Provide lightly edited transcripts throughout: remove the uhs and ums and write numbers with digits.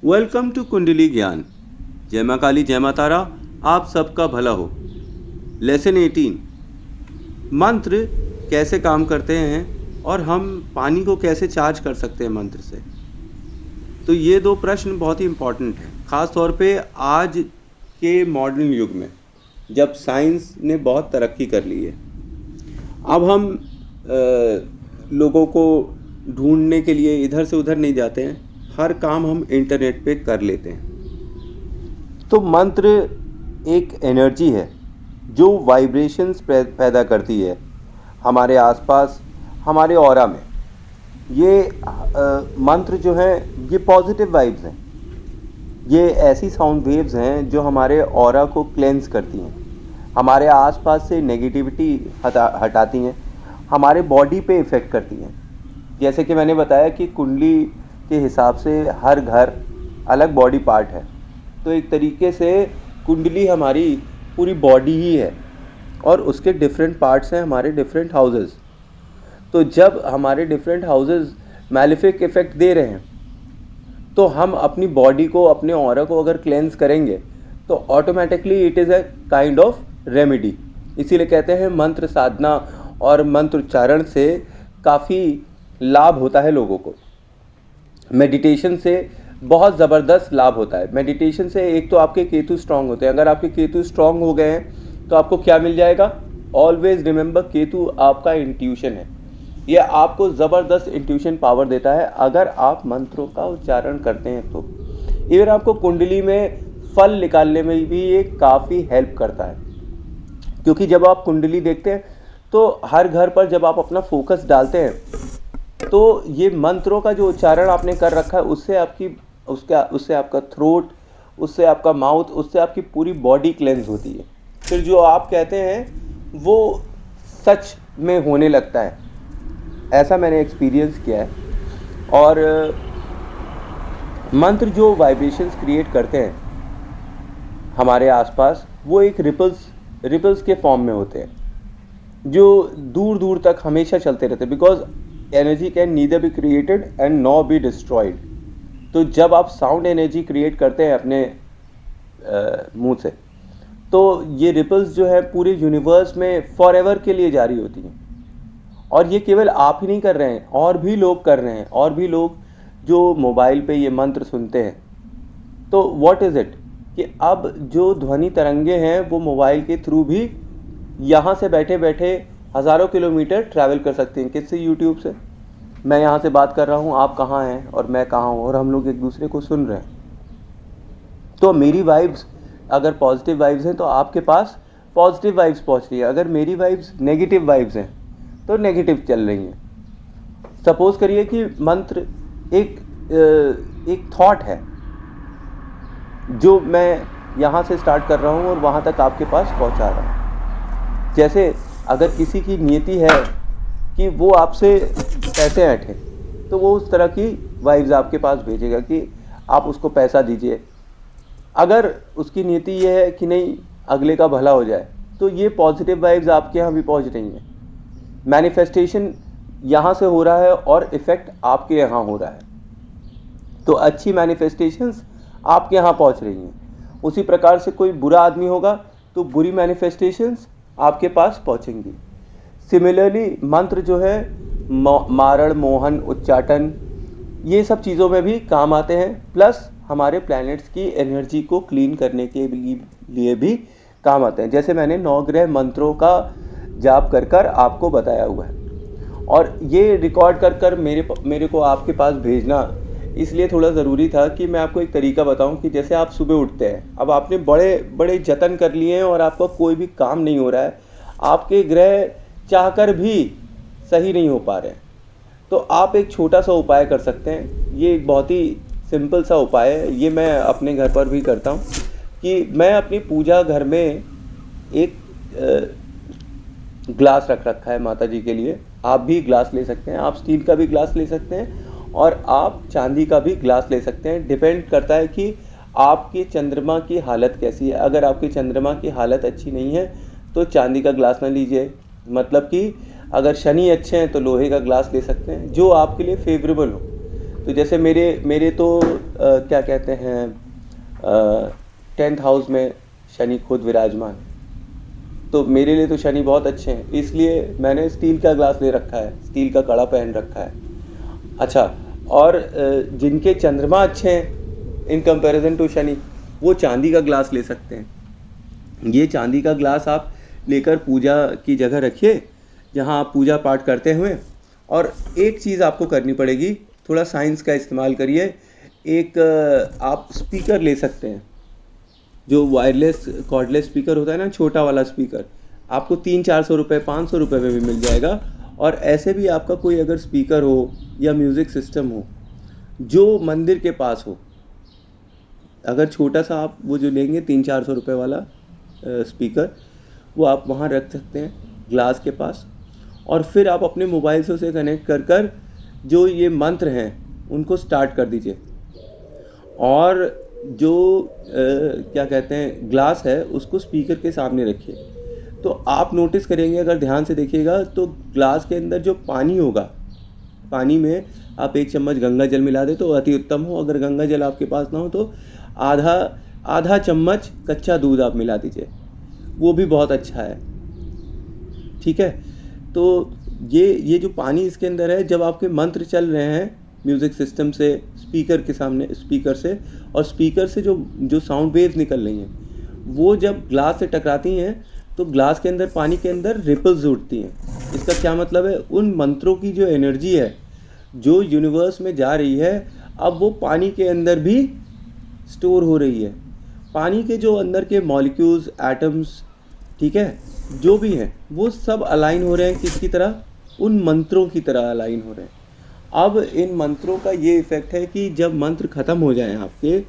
Welcome to कुंडली ज्ञान। जय माँ काली, जय माँ तारा, आप सबका भला हो। लेसन 18, मंत्र कैसे काम करते हैं और हम पानी को कैसे चार्ज कर सकते हैं मंत्र से। तो ये दो प्रश्न बहुत ही इम्पोर्टेंट हैं, ख़ास तौर पे आज के मॉडर्न युग में, जब साइंस ने बहुत तरक्की कर ली है। अब हम लोगों को ढूंढने के लिए इधर से उधर नहीं जाते हैं, हर काम हम इंटरनेट पे कर लेते हैं। तो मंत्र एक एनर्जी है जो वाइब्रेशंस पैदा करती है हमारे आसपास, हमारे ऑरा में। ये मंत्र जो है ये पॉजिटिव वाइब्स हैं, ये ऐसी साउंड वेव्स हैं जो हमारे ऑरा को क्लेंस करती हैं, हमारे आसपास से नेगेटिविटी हटाती हैं, हमारे बॉडी पे इफ़ेक्ट करती हैं। जैसे कि मैंने बताया कि कुंडली के हिसाब से हर घर अलग बॉडी पार्ट है, तो एक तरीके से कुंडली हमारी पूरी बॉडी ही है और उसके डिफरेंट पार्ट्स हैं हमारे डिफरेंट हाउसेस। तो जब हमारे डिफरेंट हाउसेस मैलेफिक इफ़ेक्ट दे रहे हैं तो हम अपनी बॉडी को, अपने ऑरा को अगर क्लेंस करेंगे तो automatically it is a kind of remedy. इसीलिए कहते हैं मंत्र साधना और मंत्र उच्चारण से काफ़ी लाभ होता है लोगों को। मेडिटेशन से बहुत ज़बरदस्त लाभ होता है। मेडिटेशन से एक तो आपके केतु स्ट्रांग होते हैं। अगर आपके केतु स्ट्रांग हो गए हैं तो आपको क्या मिल जाएगा? ऑलवेज रिमेंबर, केतु आपका इंट्यूशन है, ये आपको ज़बरदस्त इंट्यूशन पावर देता है अगर आप मंत्रों का उच्चारण करते हैं तो। इवन आपको कुंडली में फल निकालने में भी ये काफ़ी हेल्प करता है, क्योंकि जब आप कुंडली देखते हैं तो हर घर पर जब आप अपना फोकस डालते हैं तो ये मंत्रों का जो उच्चारण आपने कर रखा है उससे आपका थ्रोट, उससे आपका माउथ, उससे आपकी पूरी बॉडी क्लेंस होती है। फिर जो आप कहते हैं वो सच में होने लगता है। ऐसा मैंने एक्सपीरियंस किया है। और मंत्र जो वाइब्रेशंस क्रिएट करते हैं हमारे आसपास, वो एक रिपल्स के फॉर्म में होते हैं जो दूर दूर तक हमेशा चलते रहते हैं। Because energy can neither be created and not be destroyed. तो जब आप साउंड एनर्जी क्रिएट करते हैं अपने मुंह से, तो ये रिपल्स जो है पूरे यूनिवर्स में फॉरएवर के लिए जारी होती हैं। और ये केवल आप ही नहीं कर रहे हैं, और भी लोग कर रहे हैं, और भी लोग जो मोबाइल पे ये मंत्र सुनते हैं। तो व्हाट इज़ इट कि अब जो ध्वनि तरंगे हैं वो मोबाइल के थ्रू भी यहाँ से बैठे बैठे हज़ारों किलोमीटर ट्रैवल कर सकते हैं। किससे? यूट्यूब से। मैं यहाँ से बात कर रहा हूँ, आप कहाँ हैं और मैं कहाँ हूँ, और हम लोग एक दूसरे को सुन रहे हैं। तो मेरी वाइब्स अगर पॉजिटिव वाइब्स हैं तो आपके पास पॉजिटिव वाइब्स पहुँच रही है। अगर मेरी वाइब्स नेगेटिव वाइब्स हैं तो नेगेटिव चल रही हैं। सपोज़ करिए कि मंत्र एक थॉट है जो मैं यहाँ से स्टार्ट कर रहा हूँ और वहाँ तक आपके पास पहुँचा रहा हूँ। जैसे अगर किसी की नियति है कि वो आपसे पैसे ऐंठे, तो वो उस तरह की वाइब्स आपके पास भेजेगा कि आप उसको पैसा दीजिए। अगर उसकी नियति ये है कि नहीं अगले का भला हो जाए, तो ये पॉजिटिव वाइब्स आपके यहाँ भी पहुँच रही हैं। मैनिफेस्टेशन यहाँ से हो रहा है और इफ़ेक्ट आपके यहाँ हो रहा है, तो अच्छी मैनिफेस्टेशंस आपके यहाँ पहुँच रही हैं। उसी प्रकार से कोई बुरा आदमी होगा तो बुरी मैनिफेस्टेशंस आपके पास पहुँचेंगी। सिमिलरली मंत्र जो है मारण, मोहन, उच्चाटन, ये सब चीज़ों में भी काम आते हैं। प्लस हमारे प्लैनेट्स की एनर्जी को क्लीन करने के लिए भी काम आते हैं। जैसे मैंने 9 ग्रह मंत्रों का जाप कर आपको बताया हुआ है, और ये रिकॉर्ड कर मेरे को आपके पास भेजना इसलिए थोड़ा ज़रूरी था कि मैं आपको एक तरीका बताऊं कि जैसे आप सुबह उठते हैं, अब आपने बड़े बड़े जतन कर लिए हैं और आपका कोई भी काम नहीं हो रहा है, आपके ग्रह चाहकर भी सही नहीं हो पा रहे हैं, तो आप एक छोटा सा उपाय कर सकते हैं। ये एक बहुत ही सिंपल सा उपाय है, ये मैं अपने घर पर भी करता हूँ कि मैं अपनी पूजा घर में एक ग्लास रख रखा है माता जी के लिए। आप भी ग्लास ले सकते हैं, आप स्टील का भी ग्लास ले सकते हैं और आप चांदी का भी ग्लास ले सकते हैं। डिपेंड करता है कि आपके चंद्रमा की हालत कैसी है। अगर आपकी चंद्रमा की हालत अच्छी नहीं है तो चांदी का ग्लास ना लीजिए, मतलब कि अगर शनि अच्छे हैं तो लोहे का ग्लास ले सकते हैं जो आपके लिए फेवरेबल हो। तो जैसे मेरे तो क्या कहते हैं, 10th हाउस में शनि खुद विराजमान है। तो मेरे लिए तो शनि बहुत अच्छे हैं, इसलिए मैंने स्टील का ग्लास ले रखा है, स्टील का कड़ा पहन रखा है। अच्छा, और जिनके चंद्रमा अच्छे हैं इन कंपैरिजन टू शनि, वो चांदी का ग्लास ले सकते हैं। ये चांदी का ग्लास आप लेकर पूजा की जगह रखिए जहाँ आप पूजा पाठ करते हुए। और एक चीज़ आपको करनी पड़ेगी, थोड़ा साइंस का इस्तेमाल करिए। एक आप स्पीकर ले सकते हैं, जो वायरलेस कॉर्डलेस स्पीकर होता है ना, छोटा वाला स्पीकर, आपको 300-400 रुपये 500 रुपये में भी मिल जाएगा। और ऐसे भी आपका कोई अगर स्पीकर हो या म्यूज़िक सिस्टम हो जो मंदिर के पास हो, अगर छोटा सा आप वो जो लेंगे 300-400 रुपये वाला स्पीकर, वो आप वहाँ रख सकते हैं ग्लास के पास। और फिर आप अपने मोबाइल से उसे कनेक्ट कर कर जो ये मंत्र हैं उनको स्टार्ट कर दीजिए। और जो क्या कहते हैं ग्लास है उसको स्पीकर के सामने रखिए। तो आप नोटिस करेंगे, अगर ध्यान से देखिएगा, तो ग्लास के अंदर जो पानी होगा, पानी में आप 1 चम्मच गंगा जल मिला दे तो अति उत्तम हो। अगर गंगा जल आपके पास ना हो तो आधा चम्मच कच्चा दूध आप मिला दीजिए, वो भी बहुत अच्छा है। ठीक है, तो ये जो पानी इसके अंदर है, जब आपके मंत्र चल रहे हैं म्यूज़िक सिस्टम से, स्पीकर के सामने, स्पीकर से, और स्पीकर से जो साउंड वेव्स निकल रही हैं वो जब ग्लास से टकराती हैं तो ग्लास के अंदर, पानी के अंदर रिपल्स उठती हैं। इसका क्या मतलब है, उन मंत्रों की जो एनर्जी है जो यूनिवर्स में जा रही है, अब वो पानी के अंदर भी स्टोर हो रही है। पानी के जो अंदर के मॉलिक्यूल्स, एटम्स, ठीक है, जो भी हैं वो सब अलाइन हो रहे हैं, किसकी तरह, उन मंत्रों की तरह अलाइन हो रहे हैं। अब इन मंत्रों का ये इफ़ेक्ट है कि जब मंत्र ख़त्म हो जाएं आपके,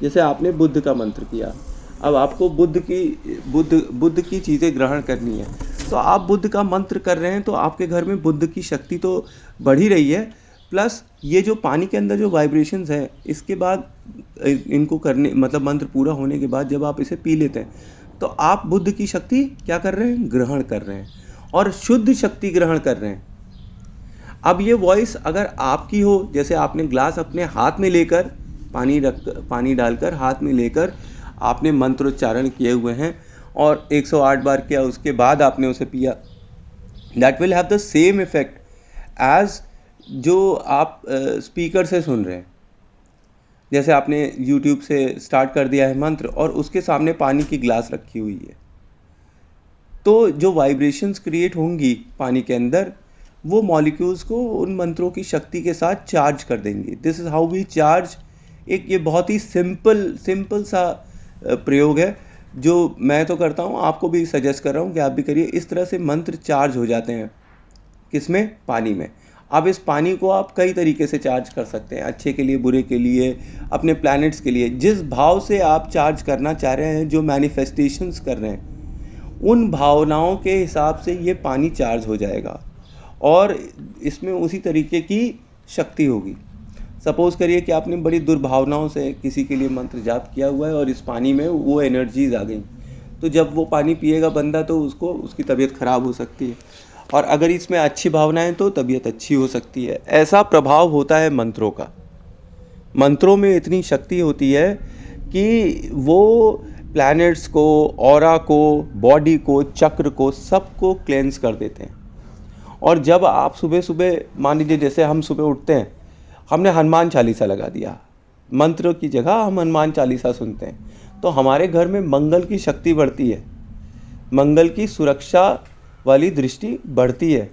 जैसे आपने बुद्ध का मंत्र किया, अब आपको बुद्ध की चीज़ें ग्रहण करनी है, तो आप बुद्ध का मंत्र कर रहे हैं तो आपके घर में बुद्ध की शक्ति तो बढ़ ही रही है। प्लस ये जो पानी के अंदर जो वाइब्रेशंस है, इसके बाद इनको करने, मतलब मंत्र पूरा होने के बाद जब आप इसे पी लेते हैं तो आप बुद्ध की शक्ति क्या कर रहे हैं, ग्रहण कर रहे हैं, और शुद्ध शक्ति ग्रहण कर रहे हैं। अब ये वॉइस अगर आपकी हो, जैसे आपने ग्लास अपने हाथ में लेकर, पानी डालकर हाथ में लेकर आपने मंत्रोच्चारण किए हुए हैं और 108 बार किया, उसके बाद आपने उसे पिया, that will have the same effect as जो आप स्पीकर से सुन रहे हैं। जैसे आपने YouTube से स्टार्ट कर दिया है मंत्र और उसके सामने पानी की ग्लास रखी हुई है, तो जो वाइब्रेशंस क्रिएट होंगी पानी के अंदर, वो मॉलिक्यूल्स को उन मंत्रों की शक्ति के साथ चार्ज कर देंगे। This is how we charge. एक ये बहुत ही सिंपल सा प्रयोग है जो मैं तो करता हूँ, आपको भी सजेस्ट कर रहा हूँ कि आप भी करिए। इस तरह से मंत्र चार्ज हो जाते हैं, किसमें, पानी में। अब इस पानी को आप कई तरीके से चार्ज कर सकते हैं, अच्छे के लिए, बुरे के लिए, अपने प्लैनेट्स के लिए। जिस भाव से आप चार्ज करना चाह रहे हैं, जो मैनिफेस्टेशंस कर रहे हैं, उन भावनाओं के हिसाब से ये पानी चार्ज हो जाएगा और इसमें उसी तरीके की शक्ति होगी। सपोज़ करिए कि आपने बड़ी दुर्भावनाओं से किसी के लिए मंत्र जाप किया हुआ है और इस पानी में वो एनर्जीज आ गई, तो जब वो पानी पिएगा बंदा तो उसकी तबीयत ख़राब हो सकती है, और अगर इसमें अच्छी भावनाएं तो तबीयत अच्छी हो सकती है। ऐसा प्रभाव होता है मंत्रों का। मंत्रों में इतनी शक्ति होती है कि वो प्लैनेट्स को, ऑरा को, बॉडी को, चक्र को, सबको क्लेंस कर देते हैं। और जब आप सुबह सुबह, मान लीजिए जैसे हम सुबह उठते हैं, हमने हनुमान चालीसा लगा दिया, मंत्र की जगह हम हनुमान चालीसा सुनते हैं, तो हमारे घर में मंगल की शक्ति बढ़ती है, मंगल की सुरक्षा वाली दृष्टि बढ़ती है,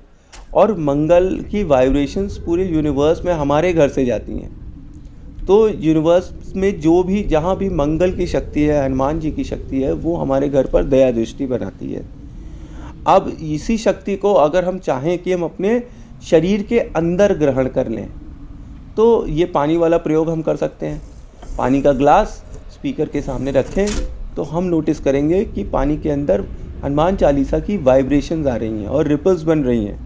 और मंगल की वाइब्रेशंस पूरे यूनिवर्स में हमारे घर से जाती हैं। तो यूनिवर्स में जो भी, जहाँ भी मंगल की शक्ति है, हनुमान जी की शक्ति है, वो हमारे घर पर दया दृष्टि बनाती है। अब इसी शक्ति को अगर हम चाहें कि हम अपने शरीर के अंदर ग्रहण कर लें, तो ये पानी वाला प्रयोग हम कर सकते हैं। पानी का ग्लास स्पीकर के सामने रखें तो हम नोटिस करेंगे कि पानी के अंदर हनुमान चालीसा की वाइब्रेशंस आ रही हैं और रिपल्स बन रही हैं।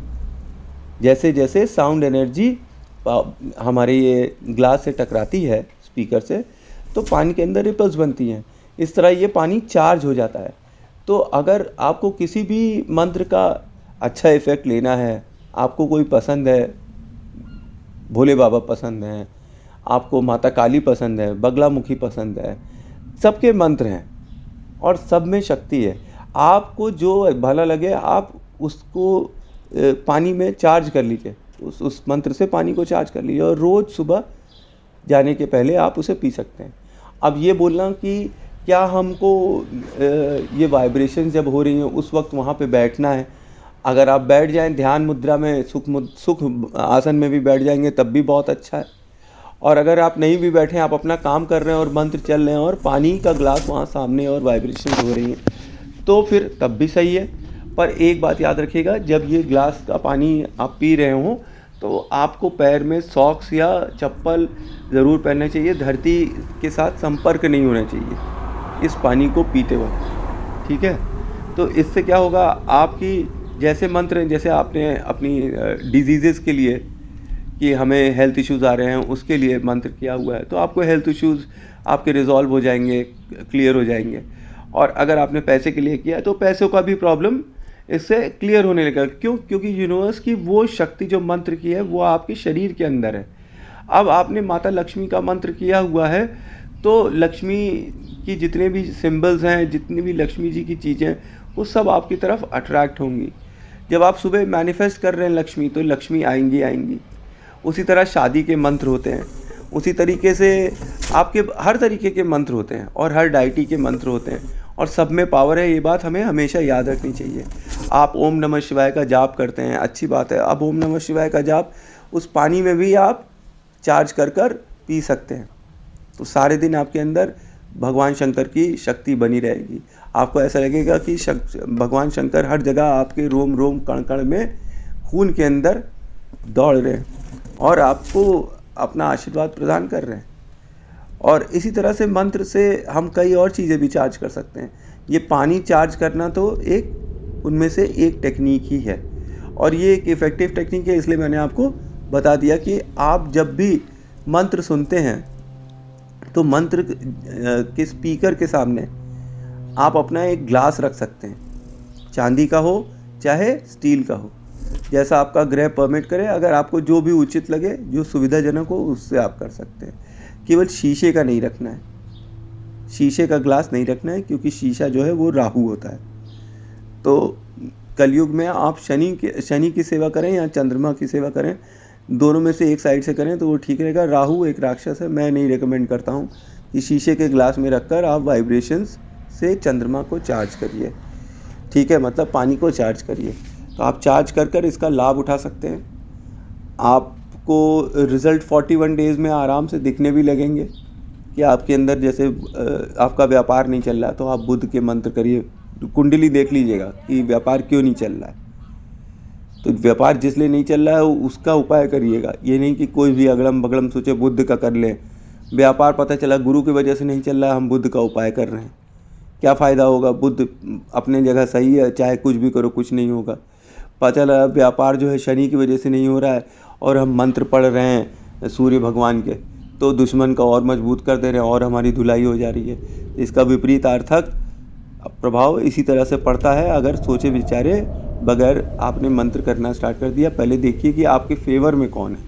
जैसे जैसे साउंड एनर्जी हमारे ये ग्लास से टकराती है स्पीकर से, तो पानी के अंदर रिपल्स बनती हैं। इस तरह ये पानी चार्ज हो जाता है। तो अगर आपको किसी भी मंत्र का अच्छा इफ़ेक्ट लेना है, आपको कोई पसंद है, भोले बाबा पसंद हैं, आपको माता काली पसंद है, बगलामुखी पसंद है, सबके मंत्र हैं और सब में शक्ति है। आपको जो भला लगे आप उसको पानी में चार्ज कर लीजिए, उस मंत्र से पानी को चार्ज कर लीजिए और रोज़ सुबह जाने के पहले आप उसे पी सकते हैं। अब ये बोलना कि क्या हमको ये वाइब्रेशन जब हो रही हैं उस वक्त वहाँ पे बैठना है, अगर आप बैठ जाएं ध्यान मुद्रा में, सुख आसन में भी बैठ जाएंगे तब भी बहुत अच्छा है। और अगर आप नहीं भी बैठे, आप अपना काम कर रहे हैं और मंत्र चल रहे हैं और पानी का ग्लास वहाँ सामने और वाइब्रेशन हो रही हैं, तो फिर तब भी सही है। पर एक बात याद रखिएगा, जब ये ग्लास का पानी आप पी रहे हों तो आपको पैर में सॉक्स या चप्पल ज़रूर पहनने चाहिए, धरती के साथ संपर्क नहीं होना चाहिए इस पानी को पीते वक्त, ठीक है। तो इससे क्या होगा, आपकी जैसे मंत्र, जैसे आपने अपनी डिजीज़ के लिए कि हमें हेल्थ इश्यूज़ आ रहे हैं उसके लिए मंत्र किया हुआ है, तो आपको हेल्थ इश्यूज़ आपके रिजॉल्व हो जाएंगे, क्लियर हो जाएंगे। और अगर आपने पैसे के लिए किया है तो पैसों का भी प्रॉब्लम इससे क्लियर होने लगा। क्यों? क्योंकि यूनिवर्स की वो शक्ति जो मंत्र की है वो आपके शरीर के अंदर है। अब आपने माता लक्ष्मी का मंत्र किया हुआ है तो लक्ष्मी की जितने भी सिंबल्स हैं, जितनी भी लक्ष्मी जी की चीज़ें, वो सब आपकी तरफ अट्रैक्ट होंगी। जब आप सुबह मैनिफेस्ट कर रहे हैं लक्ष्मी, तो लक्ष्मी आएंगी आएंगी। उसी तरह शादी के मंत्र होते हैं, उसी तरीके से आपके हर तरीके के मंत्र होते हैं और हर डायटी के मंत्र होते हैं और सब में पावर है। ये बात हमें हमेशा याद रखनी चाहिए। आप ओम नमः शिवाय का जाप करते हैं, अच्छी बात है। अब ओम नमः शिवाय का जाप उस पानी में भी आप चार्ज कर कर पी सकते हैं, तो सारे दिन आपके अंदर भगवान शंकर की शक्ति बनी रहेगी। आपको ऐसा लगेगा कि भगवान शंकर हर जगह आपके रोम रोम कण कण में खून के अंदर दौड़ रहे हैं और आपको अपना आशीर्वाद प्रदान कर रहे हैं। और इसी तरह से मंत्र से हम कई और चीज़ें भी चार्ज कर सकते हैं। ये पानी चार्ज करना तो एक उनमें से एक टेक्निक ही है और ये एक इफ़ेक्टिव टेक्निक है, इसलिए मैंने आपको बता दिया कि आप जब भी मंत्र सुनते हैं तो मंत्र के स्पीकर के सामने आप अपना एक ग्लास रख सकते हैं, चांदी का हो चाहे स्टील का हो, जैसा आपका ग्रह परमिट करे। अगर आपको जो भी उचित लगे, जो सुविधाजनक हो, उससे आप कर सकते हैं। केवल शीशे का नहीं रखना है, शीशे का ग्लास नहीं रखना है, क्योंकि शीशा जो है वो राहु होता है। तो कलयुग में आप शनि की सेवा करें या चंद्रमा की सेवा करें, दोनों में से एक साइड से करें तो वो ठीक रहेगा। राहु एक राक्षस है, मैं नहीं रेकमेंड करता हूँ कि शीशे के ग्लास में रखकर आप वाइब्रेशंस से चंद्रमा को चार्ज करिए, ठीक है, मतलब पानी को चार्ज करिए। तो आप चार्ज कर कर इसका लाभ उठा सकते हैं। आपको रिज़ल्ट 41 डेज़ में आराम से दिखने भी लगेंगे कि आपके अंदर, जैसे आपका व्यापार नहीं चल रहा तो आप बुध के मंत्र करिए, कुंडली देख लीजिएगा कि व्यापार क्यों नहीं चल रहा है। तो व्यापार जिस लिए नहीं चल रहा है उसका उपाय करिएगा, ये नहीं कि कोई भी अगड़म बगड़म सोचे बुध का कर लें। व्यापार पता चला गुरु की वजह से नहीं चल रहा है, हम बुध का उपाय कर रहे हैं, क्या फ़ायदा होगा? बुध अपने जगह सही है, चाहे कुछ भी करो कुछ नहीं होगा। पता चला व्यापार जो है शनि की वजह से नहीं हो रहा है और हम मंत्र पढ़ रहे हैं सूर्य भगवान के, तो दुश्मन का और मजबूत कर दे रहे हैं और हमारी धुलाई हो जा रही है। इसका विपरीत अर्थक प्रभाव इसी तरह से पड़ता है अगर सोचे विचारे बगैर आपने मंत्र करना स्टार्ट कर दिया। पहले देखिए कि आपके फेवर में कौन है,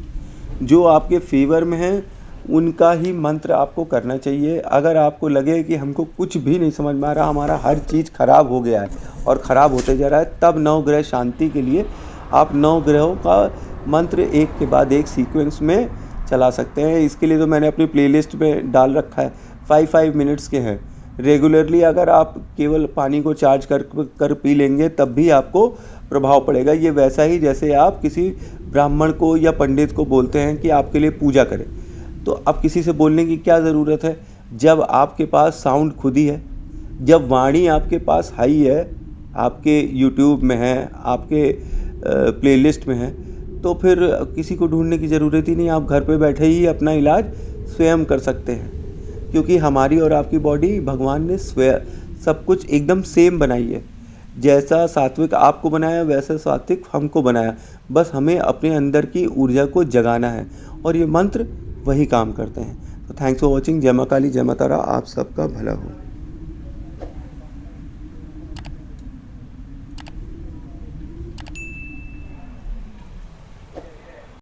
जो आपके फेवर में है उनका ही मंत्र आपको करना चाहिए। अगर आपको लगे कि हमको कुछ भी नहीं समझ में आ रहा, हमारा हर चीज़ खराब हो गया है और ख़राब होते जा रहा है, तब नवग्रह शांति के लिए आप 9 ग्रहों का मंत्र एक के बाद एक सीक्वेंस में चला सकते हैं। इसके लिए तो मैंने अपनी प्लेलिस्ट में डाल रखा है, 5 मिनट्स के हैं। रेगुलरली अगर आप केवल पानी को चार्ज कर पी लेंगे तब भी आपको प्रभाव पड़ेगा। ये वैसा ही जैसे आप किसी ब्राह्मण को या पंडित को बोलते हैं कि आपके लिए पूजा करें, तो अब किसी से बोलने की क्या ज़रूरत है जब आपके पास साउंड खुद ही है, जब वाणी आपके पास हाई है, आपके यूट्यूब में है, आपके प्लेलिस्ट में है, तो फिर किसी को ढूंढने की ज़रूरत ही नहीं। आप घर पे बैठे ही अपना इलाज स्वयं कर सकते हैं, क्योंकि हमारी और आपकी बॉडी भगवान ने स्वयं सब कुछ एकदम सेम बनाई है। जैसा सात्विक आपको बनाया वैसा सात्विक हमको बनाया, बस हमें अपने अंदर की ऊर्जा को जगाना है और ये मंत्र वही काम करते हैं। तो थैंक्स फॉर वॉचिंग। जय मां काली, जय मां तारा, आप सबका भला हो।